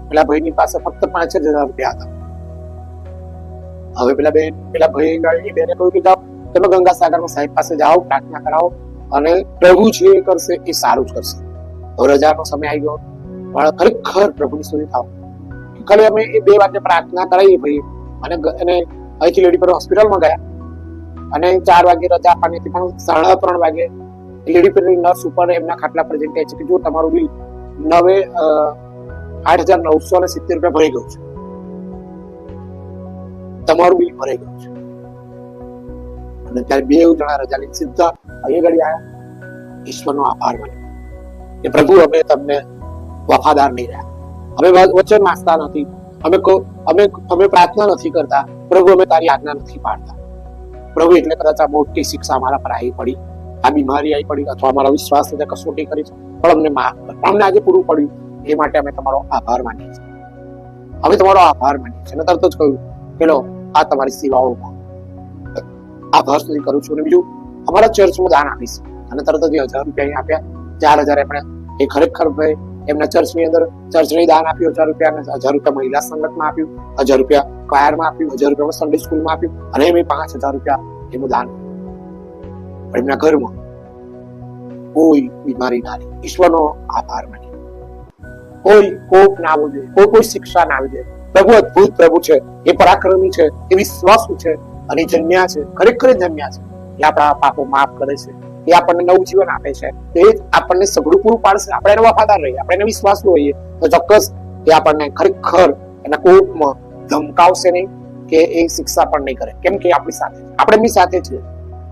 Speaker 1: પેલા ભાઈની પાસે ફક્ત 5,000 રૂપિયા હતા. હવે પેલા ભાઈ બેને કહ્યું કે જાઓ તમે ગંગાસાગરમાં સાહેબ પાસે જાઓ, પ્રાર્થના કરાવો અને પ્રભુ જે કરશે એ સારું જ કરશે. હવે રજાનો સમય આવી ગયો, પણ ખરેખર પ્રભુની સ્તુતિ થાવ. ખાલી અમે એ 2 વાગે પ્રાર્થના કરાવી ભાઈ અને અહીંથી લેડી પર હોસ્પિટલમાં ગયા અને 4 વાગે રજા આપવાની હતી, પણ 3:30 વાગે લેડી પર નર્સ ઉપર એમના ખાટલા પર જઈને કહે છે કે જો તમારું બિલ 8,970 રૂપિયા ભરાઈ ગયું છે, તમારું બિલ ભરાઈ ગયું છે. અને ત્યારે 2 જણા રજા લઈને સીધા અહીં ઘડી આવ્યા. ઈશ્વરનો આભાર માન્યો કે પ્રભુ અમે તમને વફાદાર નહીં રહ્યા, અમે વચન વાંચતા નથી, અમે પ્રાર્થના નથી કરતા, પ્રભુ અમે તારી આજ્ઞા નથી પાડતા. પ્રભુ એટલે કદાચ આ મોટી શિક્ષા અમારા પર આવી પડી, આ બીમારી આવી પડી અથવા અમારા વિશ્વાસ સાથે કસોટી કરી છે, પણ અમને માફ કર, અમને આજે પૂરું પડ્યું એ માટે અમે તમારો આભાર માનીએ છીએ. અમે તમારો આભાર માનીએ છીએ. અને તરત જ કહ્યું કે લો આ તમારી સેવાઓમાં આભાર સુધી કરું છું. અને બીજું અમારા ચર્ચમાં દાન આપીશ. અને તરત જ 1,000 રૂપિયા આપ્યા. 4,000 એમણે એ ખરેખર ભાઈ એમના ચર્ચની અંદર ચર્ચની દાન આપ્યું 1,000 રૂપિયા, અને 1,000 રૂપિયા મહિલા સંગઠનમાં આપ્યું, 1,000 રૂપિયા ક્વાયરમાં આપ્યું, 1,000 રૂપિયા સન્ડે સ્કૂલમાં આપ્યું અને એમ 5,000 રૂપિયા એનું દાન. એમના ઘરમાં કોઈ બીમારી ના રહી. ઈશ્વરનો આભાર માની. કોઈ કોપ ના આવવું જોઈએ, કોઈ શિક્ષા ના આવી જોઈએ. પ્રભુ અદ્ભુત પ્રભુ છે, એ પરાક્રમી છે, એ વિશ્વાસુ છે અને જન્મ્યા છે, ખરેખર જન્મ્યા છે. એ આપણા પાપો માફ કરે છે, એ આપણને નવું જીવન આપે છે, એ આપણને સગડું પૂરું પાડશે. આપણે એને વફાદાર રહીએ, આપણે એને વિશ્વાસુ હોઈએ તો ચોક્કસ એ આપણને ખરેખર એના કોપમાં ધમકાવશે નહીં કે એ શિક્ષા પણ નહીં કરે. કેમ કે આપણી સાથે, આપણે એમની સાથે છીએ,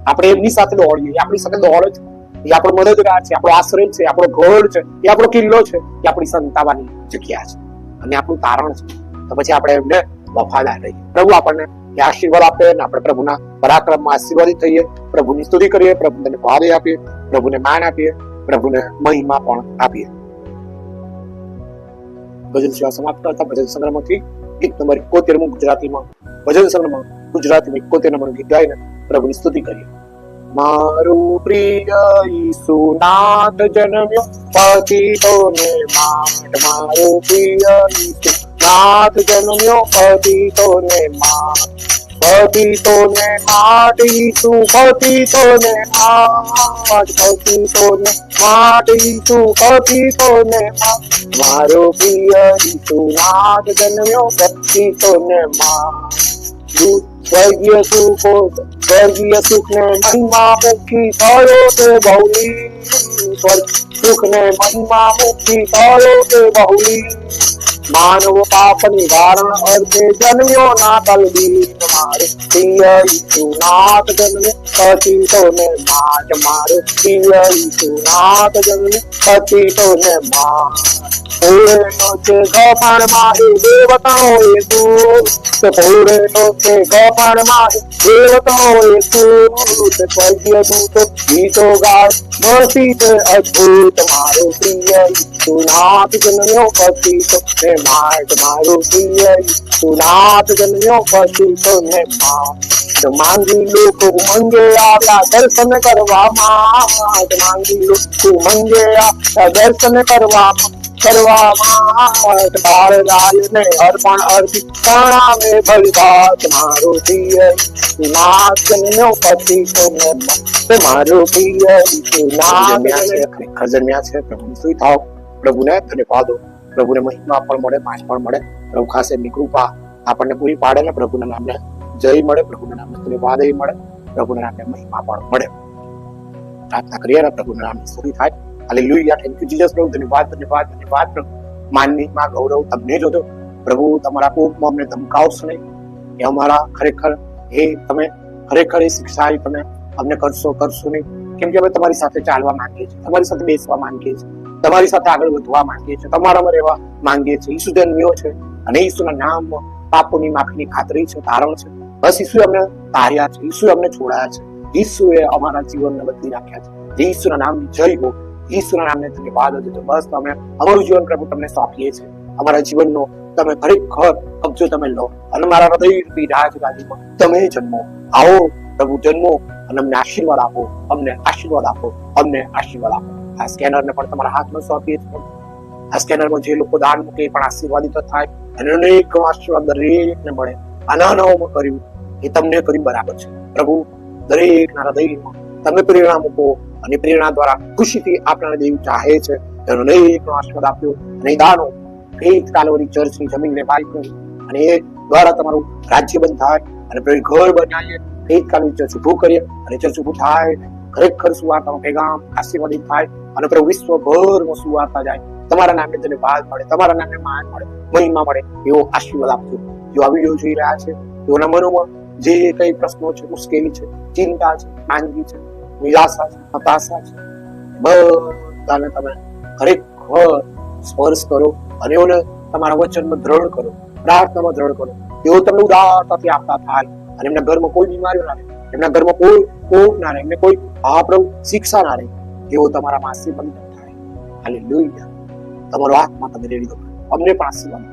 Speaker 1: આપણે એમની સાથે દોડીએ, એ આપણી સાથે દોડે છે, એ આપણો મદદગાર છે, આપણો આશ્રય છે, આપણો ઘર છે, એ આપણો કિલ્લો છે, એ આપણી સંતાવાની જગ્યા છે અને આપણું તારણ છે. તો પછી આપણે એમને વફાદાર રહીએ. પ્રભુ આપણને એ આશીર્વાદ આપે અને આપણે પ્રભુના પરાક્રમમાં આશીર્વાદિત થઈએ, પ્રભુની સ્તુતિ કરીએ, પ્રભુને ભાવે આપીએ, પ્રભુને માન આપીએ, પ્રભુને મહિમા પણ આપીએ. ભજન સેવા સમાપ્ત કરતા ભજન સંગ્રહમાંથી ગીત નંબર 71 ગુજરાતીમાં ભજન સંગ્રહમાં ગુજરાતીમાં 71 નંબરનું ગીત ગાઈને પ્રભુની સ્તુતિ કરીએ. મારું પ્રિય ઈસુનાથ જન્મ્યો પતિતોને માટે, મારો પ્રિય ઈસુનાથ જન્મ્યો પતિતોને માટે, પતિતોને માટે ઈસુ, પતિતોને માટે, પતિતોને માટે ઈસુ, પતિતોને માટે, મારો પ્રિય ઈસુનાથ જન્મ્યો પતિતોને માટે. સ્વર્ગીય સુખ ને મહિમા મુખી થયો તે બહુલી, સુખ ને મહિમા મુખી થયો તે બહુલી, માનવ પાપ નિવારણ અર્થે જન્મ્યો ના તલબી, મારો પ્રિય ઈસુનાથ જન્મ્યો પતિતોને માટે, મારો પ્રિય ઈસુનાથ જન્મ્યો પતિતોને માટે. પૂરેનો છે ગોપાળમાં એ દેવતાઓ એ દૂત, પૂરેનો છે ગોપાળમાં એ દેવતાઓ એ દૂત, સ્વર્ગીય દૂતો ગીતો ગાય મળતી છે અદ્ભુત, મારો પ્રિય ઈસુનાથ જન્મ્યો પતિતોને માટે, મારો પ્રિય ઈસુનાથ જન્મ્યો પતિતોને માટે. માંગી લોકો મંગે આવ્યા દર્શન કરવામાં, માંગી લોકો મંગે આવ્યા દર્શન કરવામાં, રાયને અર્પણ અર્પી પ્રણામે ભલભાત, મારો પ્રિય ઈસુનાથ જન્મ્યો પતિતોને માટે, મારો પ્રિય ઈસુનાથ ખરેખર જન્મ્યા છે. પ્રભુની સ્તુતિ થાવ, પ્રભુને ધન્યવાદો, પ્રભુને મહિમા પણ મળે, પાછ પણ મળે. પ્રભુ ખાસ એમની કૃપા આપણને પૂરી પાડે ને પ્રભુના નામને જય મળે, પ્રભુના નામને ધન્યવાદ મળે, પ્રભુના નામને મહિમા પણ મળે. પ્રાર્થના કરીએ ને પ્રભુના નામની સ્તુતિ થાય. હાલેલુયા. Thank you Jesus. પ્રભુ ધન્યવાદ, ધન્યવાદ, ધન્યવાદ. પ્રભુ માનનીમાં ગૌરવ તમને જોજો. પ્રભુ તમારા કોપમાં અમને ધમકાવશો નહીં. એ અમારા ખરેખર તમે ખરેખર એ શિક્ષા તમે અમને કરશો નહીં. કેમ કે અમે તમારી સાથે ચાલવા માંગીએ છીએ, તમારી સાથે બેસવા માંગીએ છીએ, તમારી સાથે આગળ વધવા માંગીએ છીએ, તમારામાં રહેવા માંગીએ છીએ. ઈસુ જન્મ્યો છે અને ઈસુના નામમાં પાપોની માફીની ખાતરી છે, તારણ છે. બસ ઈસુ અમને તાર્યા છે, ઈસુ અમને છોડાયા છે, ઈસુએ અમારા જીવનને બદલી નાખ્યા છે. ઈસુના નામની જય હો, ઈસુના નામને ધન્યવાદ હતો. બસ તમે અમારું જીવન પ્રભુ તમને સોંપીએ છીએ. અમારા જીવનનો તમે ખરેખર કબજો તમે લો અને મારા હૃદયની રાજગાદીમાં તમે જન્મો. આવો પ્રભુ જન્મો અને અમને આશીર્વાદ આપો, અમને આશીર્વાદ આપો, અમને આશીર્વાદ આપો. આ સ્કેનરને પણ તમારા હાથમાં સોંપીએ છીએ. આ સ્કેનરમાં જે લોકો દાન મૂકે પણ આશીર્વાદિત થાય અને અનેક આશીર્વાદ દરેકને મળે. આ નાનાઓમાં કર્યું એ તમને કર્યું બરાબર છે. પ્રભુ દરેકના હૃદયમાં તમે પ્રેરણા મૂકો અને પ્રેરણા દ્વારા ખુશીથી આપણા દેવ ચાહે છે એનો અનેક આશીર્વાદ આપ્યો. અને દાનો ફેથ કાલ્વરી ચર્ચની જમીનને પાઈ કરી અને એ દ્વારા તમારું રાજ્ય બંધ થાય અને ઘર બનાવીએ. ફેથ કાલ્વરી ચર્ચ ઉભું કરીએ અને ચર્ચ ઉભું થાય. ખરેખર સુવાર્તાનો પેગામ આશીર્વાદિત થાય અને પ્રભુ વિશ્વભરમાં સુવાર્તા જાય. તમારા નામે તેને ભાગ મળે, તમારા નામે માન મળે, મહિમા મળે એવો આશીર્વાદ આપજો. જો આ વિડીયો જોઈ રહ્યા છે તેઓના મનોમાં જે કઈ પ્રશ્નો છે, મુશ્કેલી છે, ચિંતા છે, માંદગી છે, નિરાશા છે, હતાશા છે, બધાને તમે ખરેખર સ્પર્શ કરો અને એઓને તમારા વચનમાં દ્રઢ કરો, પ્રાર્થનામાં દ્રઢ કરો. તેઓ તમને ઉદારતાથી આપતા થાય અને એમના ઘરમાં કોઈ બીમારીઓ ના રહે, એમના ઘરમાં કોઈ કોપ ના રહે, એમને કોઈ પ્રભુ શિક્ષા ના રહે. તેઓ તમારામાં આશીર્વાદ થાય. હાલેલુયા. તમારો આત્મા તમે રેડી દો, અમને પણ આશીર્વાદ.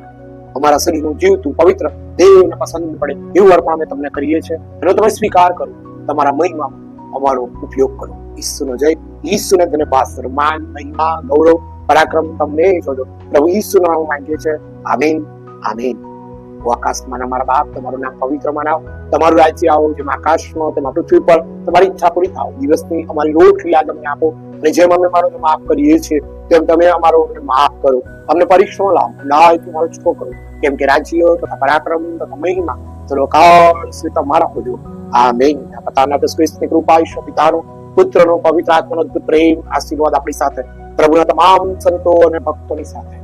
Speaker 1: અમારા શરીરનું જીવતું પવિત્ર દેવને પસંદ પડે એવું અર્પણ અમે તમને કરીએ છીએ. એનો તમે સ્વીકાર કરો, તમારા મહિમામાં અમારો ઉપયોગ કરો. ઈસુનો જય, ઈસુને ધન્યવાદ, માન, મહિમા, ગૌરવ, પરાક્રમ તમને જોજો. પ્રભુ ઈસુનું નામ માંગીએ છીએ. આમીન, આમીન. આકાશમાં અમારા બાપ, તમારું નામ પવિત્ર મનાવ, તમારું રાજ્ય આવો, જેમ આકાશમાં તેમ પૃથ્વી પર તમારી ઈચ્છા પૂરી થાવ. દિવસની અમારી રોટલી આજ અમને આપો અને જેમ અમે મારો માફ કરીએ છીએ તેમ તમે અમારો માફ કરો. અમને પરીક્ષામાં લાવો, લાય તમારો છૂટો કરો. કેમ કે રાજ્ય તથા પરાક્રમ તથા મહિમા ચલો કાળ સુધી તમારા હોજો. આમીન. પોતાના ક્રિસ્તની કૃપા, ઈશ્વર પિતાનો, પુત્રનો, પવિત્ર આત્માનો અદ્ભુત પ્રેમ, આશીર્વાદ આપણી સાથે, પ્રભુના તમામ સંતો અને ભક્તોની સાથે.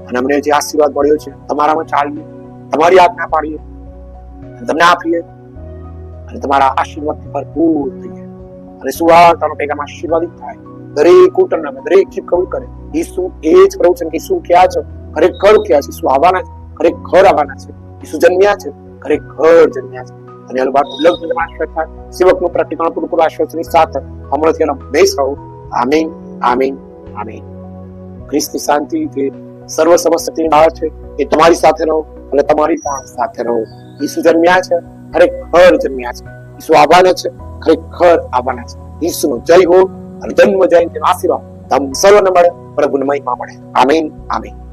Speaker 1: અને અમને જે આશીર્વાદ મળ્યો છે તમારામાં ચાલીએ, તમારી આજ્ઞા પાડીએ, તમને આપીએ અને તમારા આશીર્વાદથી ભરપૂર થઈએ અને સુવાર્તાનો પેગામ આશીર્વાદિત થાય. દરેક કુટુંબ દરેક જીવ કબૂલ કરે. ઈસુ એ જ પ્રભુ છે કે ઈસુ ક્યાં છે, ખરેખર ક્યાં છે. ઈસુ આવવાના છે, ખરેખર આવવાના છે. ઈસુ જન્મ્યા છે, ખરેખર જન્મ્યા છે. અને લગ્ન આશ્રય થાય. સેવકનું પ્રતિકાળ પૂરું આશ્રયની સાથે હમણાંથી એના બેસ રહો. આમીન, આમીન, આમીન. ખ્રિસ્તી શાંતિ કે સર્વ સમસ્યાની બહાર છે એ તમારી સાથે રહો અને તમારી પણ સાથે રહો. ઈસુ જન્મ્યા છે, ખરેખર જન્મ્યા છે. ઈસુ આવવાના છે, ખરેખર આવવાના છે. ઈસુનો જય હો અને જન્મ જયંતિનો આશીર્વાદ તમ સર્વને મળે, પ્રભુની મહિમા મળે. આમીન, આમીન.